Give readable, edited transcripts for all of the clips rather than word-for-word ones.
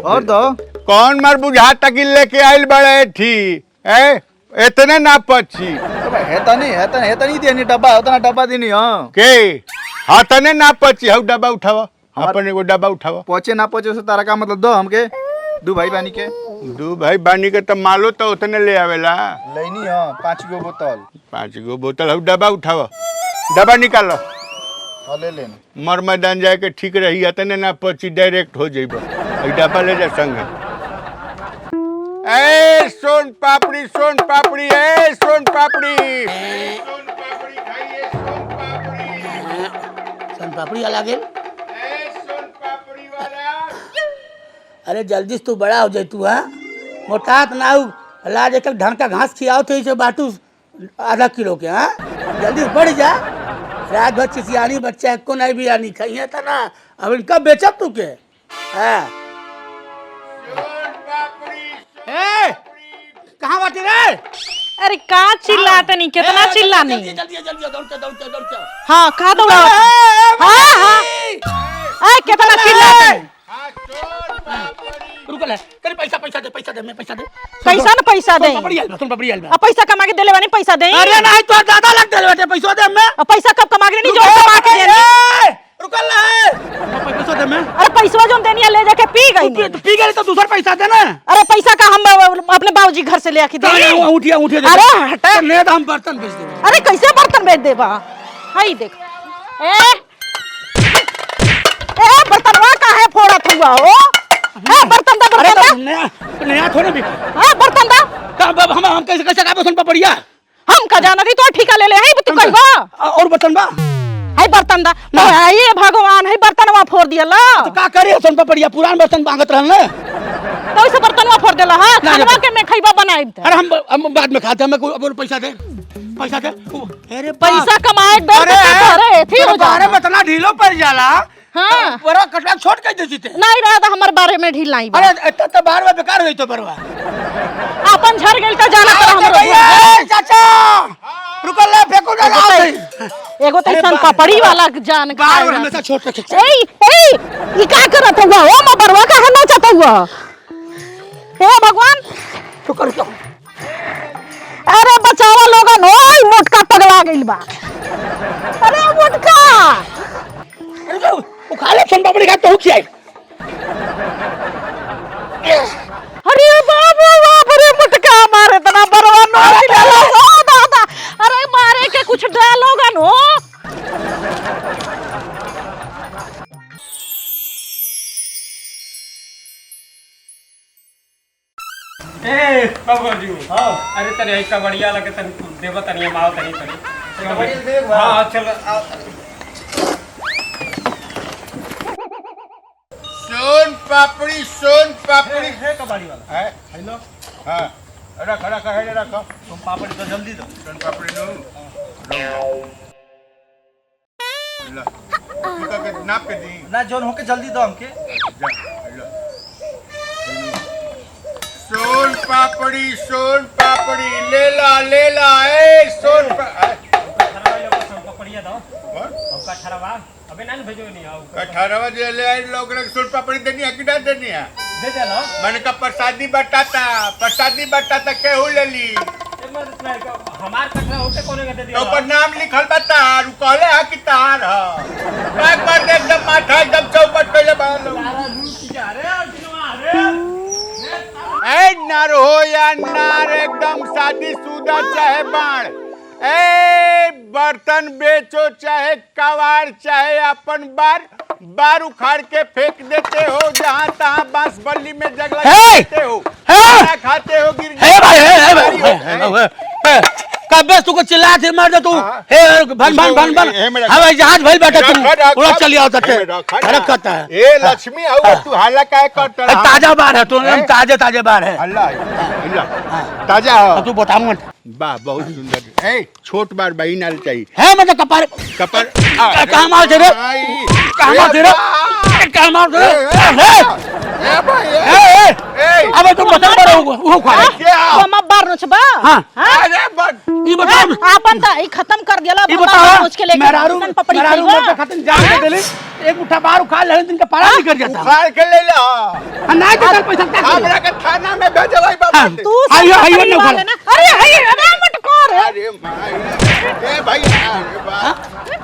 और दो कौन मर बुझा तक लेके आइल बड़े थी ए इतने ना पची हेता नहीं देनी डब्बा उतना डब्बा देनी हां के हाथने ना पची हउ डब्बा उठावा अपन एगो डब्बा उठावा पहुंचे ना पहुंचे से तारा का मतलब दो हमके दू भाई बानी के दू भाई बानी के तो मालो तो उतने ले आवेला लेनी हां 5 गो बोतल 5 गो बोतल हउ डब्बा उठावा डब्बा निकालो हां ले लेना मर मैदान जाए के ठीक रही इतने ना पची डायरेक्ट हो जइबो ई डब्बा ले जा संग ए सोन पापड़ी ए सोन पापड़ी खाइए सोन पापड़ी सोन पापड़ी वाला गेल सोन पापड़ी वाला अरे जल्दी से तू बड़ा हो जाए तू हाँ मोटात ना हो लाज एक ढंग का घास खियाओ तो इसे बाटू आधा किलो के हाँ जल्दी से बढ़ जा रात भर चिसियानी बच्चा को नहीं बिरयानी खाइए था ना अब इनका बेचब तू के हाँ कहाँ बाटी रे अरे का चिल्लाते नहीं कितना चिल्लानी जल्दी हाँ खा दो हाँ हाँ अरे कितना चिल्लाते रुको ले करे पैसा दे मैं पैसा दे कैसा न पैसा दे सुन पपड़ी आल अब पैसा कमा के देले बानी पैसा दे अरे नहीं तो ज्यादा लग देले बेटे पैसा दे मैं अब पैसा कब कमा के नहीं जो कमा के देनी रुको ले पैसा दे मैं अरे पैसा जो देनी है ले जाके पी गई पी गई तो दूसरा पैसा दे ना अरे पैसा का हम अपने बाबूजी घर से ले आके दे उठिया दे अरे हटा ले हम बर्तन बेच दे अरे कैसे बर्तन बेच देबा हाय देख ए बर्तनवा काहे फोड़त हुआ हो हां बर्तन दा नया थोड़े भी हां बर्तन दा का हम कैसे का सुन पपड़िया हम का जाना थी तो ठिका ले ले है तू कहबा और बर्तन बा है बर्तन दा ये भगवान है बर्तनवा फोड़ दियला तो का करे सुन पपड़िया पुरान बर्तन मांगत रहल ना तो इसे बर्तनवा फोड़ देला हां खानवा के मैं खइबा बनाइब अरे हम बाद में खाते हम को पैसा दे अरे पैसा कमाए दे अरे थी हो जा अरे इतना ढीलो पड़ जाला हां पूरा कटवा छोड़ के देती थे नहीं रहा था हमर बारे में ढील नहीं अरे इतना तो बार बार बेकार होई तो परवा अपन झर गेल त जाना कर हमरो चाचा रुको ले फेंको ना एगो तो सन पपड़ी वाला जान बार हमेशा छोड़ के ए ई का करत हुआ ओ मबरवा का हना चाहता हुआ हे भगवान रुको अरे बचावा लोगन ओए मोटका पगला गइल बा अरे मोटका अरे वो खाले सुन पपड़ी का तो खियाई अरे बाप रे मोटका मारे तना बरवा नो दिला ओ दादा अरे मारे के कुछ डालोगन हो ए बाबू जी हां अरे तने ऐसा बढ़िया लगे तन देव तनिया माव तनी तनी हां चल सोन पापड़ी है कबाड़ी वाला है हेलो हां रख है रखो तुम पापड़ी तो जल्दी दो सोन पापड़ी लो ला तू का नाप के दी ना जोन होके जल्दी दो हमके जा लो सोन पापड़ी ले ला ए सोन पपड़िया दो और का ठरवा अबे ना भेजो नहीं आओ कठारवा जे ले आई लोग रे सोन पापड़ी देनी है कि ना देनी है दे दे लो मैंने का प्रसादी बटाता केहू ले ली हमार कटरा होके कोने के दे दिया तो ऊपर नाम लिखल बता रु कहले है कि तार है एक बार एकदम माथा एकदम चौपट कइले बाल ए नर हो या नार एकदम शादीशुदा चाहे बाण ए बर्तन बेचो चाहे कवाड़ चाहे अपन बार उखाड़ के फेंक देते हो जहाँ तहाँ बांस बल्ली में जग लगाते हो खाते हो गिर कबे तू को चिल्ला थे मार दे तू हे भन हवाई जहाज भइल बैठा तू उड़ा चली आओ तटे रखता है ए लक्ष्मी आओ तू हाला काहे करत है ताजा बार है तू ताजे बार है अल्लाह ताजा हो तू बता मत वाह बहुत सुंदर ए छोट बार बही नाल चाहिए है मतलब कपार कहां मार दे रे कहां मार दे रे कहां मार दे रे ए भाई ए अब तुम बता रहे हो वो खा क्या हम बार नोचबा हां अरे बट ई बताओ आपन ता ई खत्म कर दिला ई बार बताओ नोच के लेके मेहरारू सन पपड़ी मेहरारू खइबा में खत्म जान के देले एक मुट्ठा बाहर उखा ले दिन का पारा नहीं कर जाता उखाड़ के ले ला ना तो कल पैसा क्या हमरा के थाना में भेजवाई बाबा हाँ। तू आइयो, सन आइयो, पपड़ी ना वाले खा। ना अरे अरे मत कर अरे भाई ए भाई अरे बा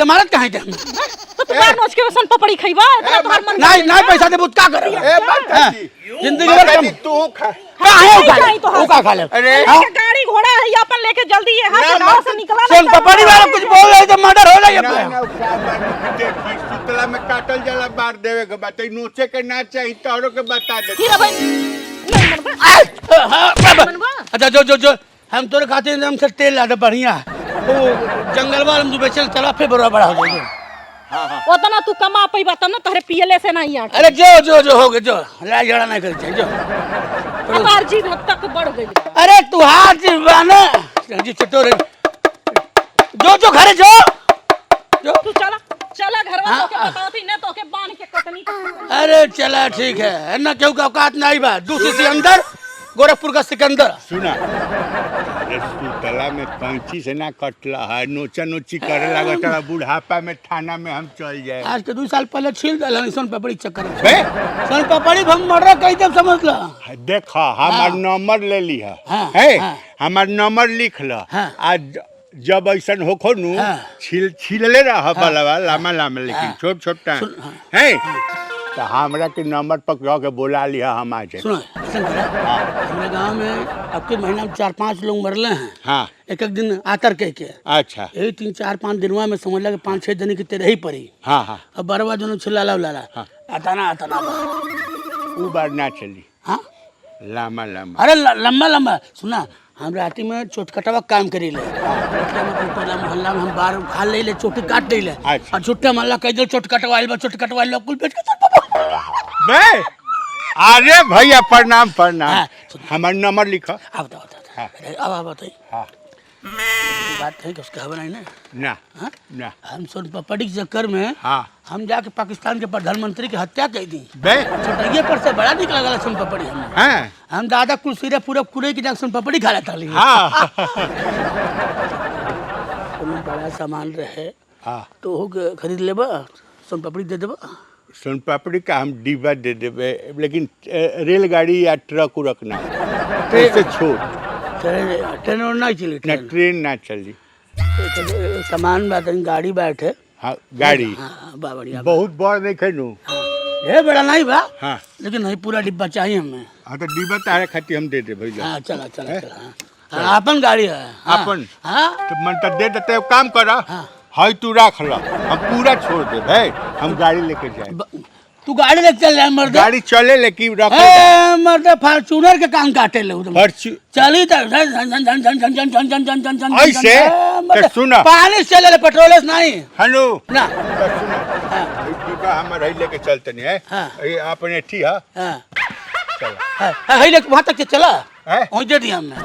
तुम्हारा कहां है तो तू बार नोच के सन पपड़ी खइबा इतना तोहर मन नहीं नहीं पैसा दे बुत का करे ए माताजी जिंदगी भर कम तू खा काहे वो का खा ले अरे के गाड़ी घोड़ा है अपन लेके जल्दी यहाँ से गांव से निकला सुन पपड़ी वाला कुछ बोल रहे तो मर्डर हो जाए ना ना क्या बात देखी सुतला में काटल जला बार देवे के बात नोचे के ना चाहिए तोरो के बता दे फिर भाई नहीं मनबा अच्छा जो हम तोरे खाते हम से तेल ला दे बढ़िया वो जंगल वाला में जो बेचल चला फिर बड़ा हो जाएगा ओतना तू कमा पैबा तब ना तोहरे पियले से नहीं आट अरे जो हो गए जो लड़ाई झगड़ा नहीं कर चाहिए जो हमार जीव हद तक बढ़ गई अरे तू हाथ जीवाना जी चटोरे जो घरे जो तू चला घर वालों के बताओ थी न तो के बांध के कटनी अरे चला ठीक है ना क्यों का औकात नहीं बा दूसरी से अंदर गोरखपुर का सिकंदर सुना अरे सुतला में पंची से ना कटला है नोचा नोची करे लगा चला बुढ़ापा में थाना में हम चल जाए आज के 2 साल पहले छील दल सोन पपड़ी चक्कर में बे सोन पपड़ी हम मर्डर कही तब समझ ला देखा हमार नंबर ले लिया हाँ, है हाँ। हमार नंबर लिख ला हाँ। आज जब ऐसा होखो नु हाँ। छीलले रहा बलवा लामा लामा लेकिन हाँ। छोट छोट सुन, हाँ। है तो हमरा के नंबर पकड़ा के बोला लिया हम आ जाए सुनो ऐसा करा हमारे गांव में अब के महीना में 4-5 लोग मरले हैं हाँ एक दिन आतर कह के अच्छा यही 3-4-5 दिनवा में समझ लगे 5-6 दिन की तेरे ही पड़ी हाँ हाँ अब बरवा जो छिलाला उलाला आता ना वो बार ना चली हाँ लामा लामा अरे लंबा सुना हम राती में चोटकटवा काम करी ले मोहल्ला में हम बार खा ले ले चोटी काट ले ले अच्छा। और छुट्टा मोहल्ला कह दो चोटकटवा लो कुल बेच के बे अरे भैया प्रणाम हाँ, प्रणाम हमार नंबर लिखो अब बताओ अब बताइए हाँ बात है कि उसका खबर नहीं ना ना हाँ? ना हम सोन पपड़ी के चक्कर में हाँ हम जाके पाकिस्तान के प्रधानमंत्री की हत्या कर दी बे छोटइये पर से बड़ा निकला गला सोन पपड़ी हाँ हम दादा कुल सिरे पूरा कुरे की जाके सोन पपड़ी खा लेता ली हाँ बड़ा सामान रहे हाँ तो हो खरीद लेबा सोन पपड़ी दे देबा सोन पापड़ी का हम डिब्बा दे देवे लेकिन रेलगाड़ी या ट्रक उरक ना ऐसे छोट ट्रेन और नहीं चली ना ट्रेन ना चली सामान बात गाड़ी बैठे हाँ गाड़ी हाँ बा बढ़िया बहुत बड़ नहीं खेनू ये बड़ा नहीं बा हाँ लेकिन नहीं पूरा डिब्बा चाहिए हमें हाँ तो डिब्बा तारे खाती हम दे दे भैया हाँ चला चला चला हाँ, अपन गाड़ी है हाँ, अपन? हाँ तो मन तो दे देते हो, काम करा हाँ। हाई तू रख ला हम पूरा छोड़ दे भाई हम गाड़ी लेके जाए तू गाड़ी लेके चल रहा है मर्द गाड़ी चले लेकिन रख मर्द फॉर्चूनर के काम काटे ले उधर चली तो ऐसे? तो सुना। पानी से चले ले पेट्रोल से नहीं हनु ना तो सुना डिब्बा हमारे ही लेके चलते नहीं है हाँ। ये अपने ठीक है हाँ चला है लेके वहाँ तक के चला है वहीं दे दिया हमने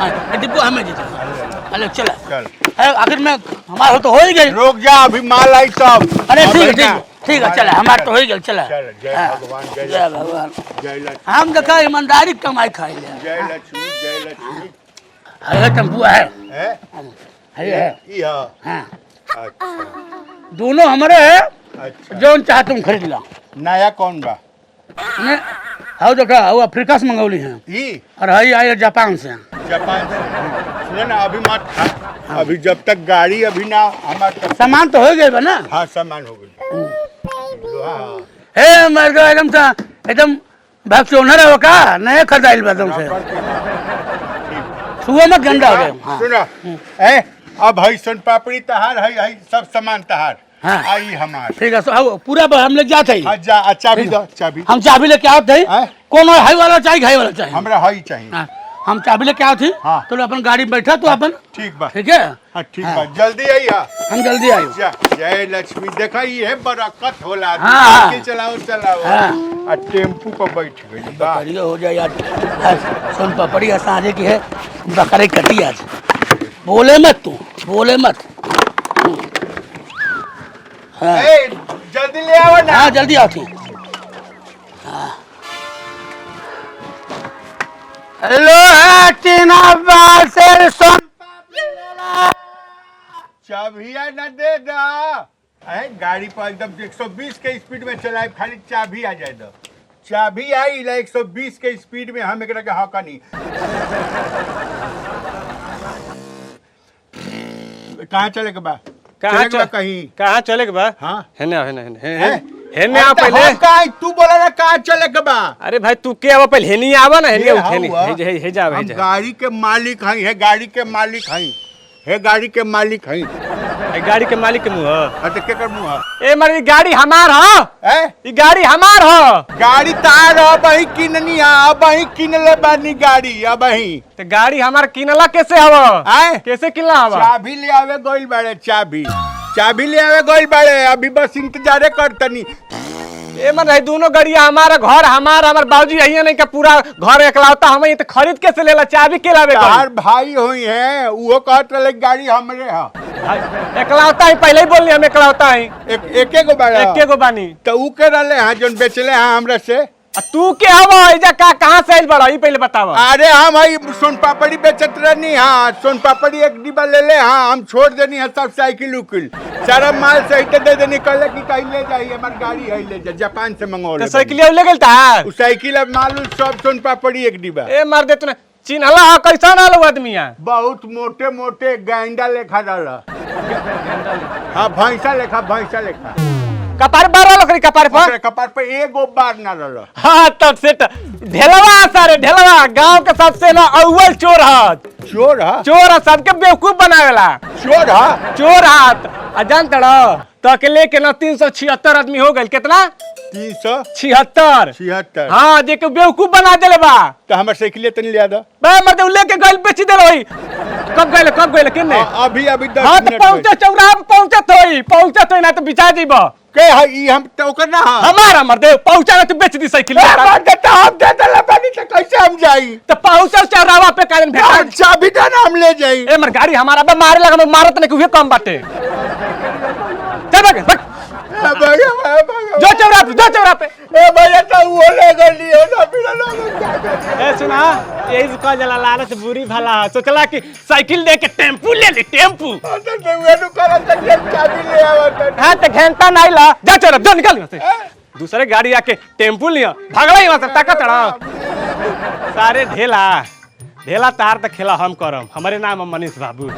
हाँ डिब्बो हमें दे दिया अरे चला चल आखिर में हमारा तो हो ही गई रुक जा अभी माल आई तब अरे ठीक है अभी ना। ठीक है चला हमारा तो हो ही गया चला चल जय हाँ, भगवान जय भगवान जय लक्ष्मी हम देखा ईमानदारी की कमाई खाई ले जय लक्ष्मी जय लक्ष्मी है टेम्पुआ है है है हाँ अच्छा दोनों हमारे है अच्छा जो चाहे तुम खरीद लो नया कौन बा ने आओ देखा वो अफ्रीका से मंगौली है ई और हई आई जापान से जापान से सुने ना अभी मत खा अभी जब तक गाड़ी अभी ना हमारे तक सामान तो हो गए बा ना हाँ सामान हो गई हाँ हे मर्द एकदम सा एकदम भाग से ओनर है का नया खरीदाइल बा एकदम से सुबह में गंदा हो गए हाँ सुना ए अब हई सोन पापड़ी तहार हई सब सामान तहार हाँ। आई हमार ठीक है आओ पूरा हम लोग जाते हाँ ही जा चाबी दो चाबी हम चाबी लेके आओ थे हैं? कौन हाई वाला चाहिए घाई वाला चाहिए हमरा हई चाहिए हाँ, हम चाबी लेके आओ थे हाँ। तो अपन गाड़ी में बैठा तो अपन ठीक बा ठीक है हाँ ठीक बा जल्दी आई हम जल्दी आए जा जय लक्ष्मी देखा ये बरकत होला हाँ। साइकिल चलाओ चलाओ हाँ। आ टेम्पू पर बैठ गई बा बढ़िया हो जाए यार सोन पपड़ी साझे की है बकरे कटी आज बोले मत तू बोले मत हाँ ए जल्दी ले आओ ना हाँ जल्दी आओ थी लोहा टीना बांसेर सोन चाबिया न दे दा। अरे गाड़ी पर एकदम 120 के स्पीड में चलाए, खाली चाबी आ जाए दो। चाबी आई ला 120 के स्पीड में हम एकरा के हका नहीं। कहाँ चले के बा? कहाँ चले के बा कहीं? कहाँ चले के बा? हाँ हेने आओ, हेने हैं? हेने आओ अरे तो पहले। हम कहाँ? तू बोला ना कहाँ चले के बा? अरे भाई तू के आवा पहले, हेनी आवा ना, हेनी ये हेनी हुआ। हे जा हम गाड़ी के मालिक हई, है गाड़ी के मालिक हई, है गाड़ी के मालिक हई। गाड़ी के मालिक के मुंह अरे के कर मुंह ए मर गाड़ी हमार हो, है? ई गाड़ी हमार हो। गाड़ी तार अब ही किननी है, अब ही किनले बानी गाड़ी अब ही। तो गाड़ी हमार किनला कैसे हवा? आए कैसे किनला हवा? चाबी ले आवे गोइल बाड़े, चाबी ले आवे गोइल बाड़े, अभी बस इंतजारे करतनी। ए मन है दोनों गाड़िया हमारा, घर हमार, हमार बाबूजी यही नहीं का पूरा घर एकलौता हम, ये तो खरीद कैसे लेला? चाबी के लावे तार भाई होई है, वो कहत रहे गाड़ी हमरे है। एकलौता ही पहले ही बोल हम एकलौता ही, एके गो बाड़ा, एके गो बानी। तो ऊ के रहले हैं जोन बेचले हैं हमरा से। तू के हवा एजा कहाँ से आइल बड़ा, ई पहले बतावा। अरे हम हई सोन पापड़ी बेचत रहनी। हाँ सोन पापड़ी एक डिब्बा ले ले। हाँ हम छोड़ देनी है सब साइकिल उकिल, सारा माल सहित दे देनी। कहले कि कहीं ले जाइए, हमारी गाड़ी है ले जा, जापान से मंगवा ले। साइकिल ले गेल तार साइकिल अब माल सब सोन पापड़ी एक डिब्बा। ए मार दे तूने चिन्हला हा कैसा ना लो आदमिया? बहुत मोटे मोटे गांडा लेखा डाला। हाँ भैंसा लेखा कपार बारह लकड़ी कपार पर, ओकरे कपार पे एगो बार ना रहल। हाँ तब से ढेलवा सारे ढेलवा गांव के सबसे ना अव्वल चोर हाथ, चोर हा? चोर हाथ सबके बेवकूफ बनावेला। चोर हा? चोर हाथ आ जानत रहो तो अकेले के ना 376 आदमी हो गए। कितना? 376। हाँ जेके बेवकूफ बना देले बा। तो हमार साइकिल तनी ले आ। बे मर्द लेके गइल बेच देले होई। कब गइल किन्ने? अभी 10 हाँ तो मिनट पहुंचे चौराहा पे पहुंचत होई ना तो बिचा जीबो। के हई हम तो ओकर ना हा? हमारा मर्द पहुंचा ना तो बेच दी साइकिल। हम दे देला बानी तो कैसे हम जाई? तो पहुंचल चौराहा पे काजन भेटा। चाबी दे ना, हम ले जाई। ए मर गाड़ी हमारा बे मारे लगा, मारत नहीं कुछ कम बाटे। चल भाग जो चौराहा पे ए भैया तो वो ले गली है ना, बिना लोग। ए सुना, यही से कह जला लालच बुरी भला। सोचला कि साइकिल दे के टेम्पू ले ली, टेम्पू। तो वे नु करत के चाबी ले आवत। हां तो घंटा नहीं ला, जा चौराहा जो निकल यहाँ से। दूसरे गाड़ी आके टेम्पू लिया, भागला ही वहां से, ताकत सारे ढेला तार तो खेला हम करम। हमारे नाम है मनीष बाबू।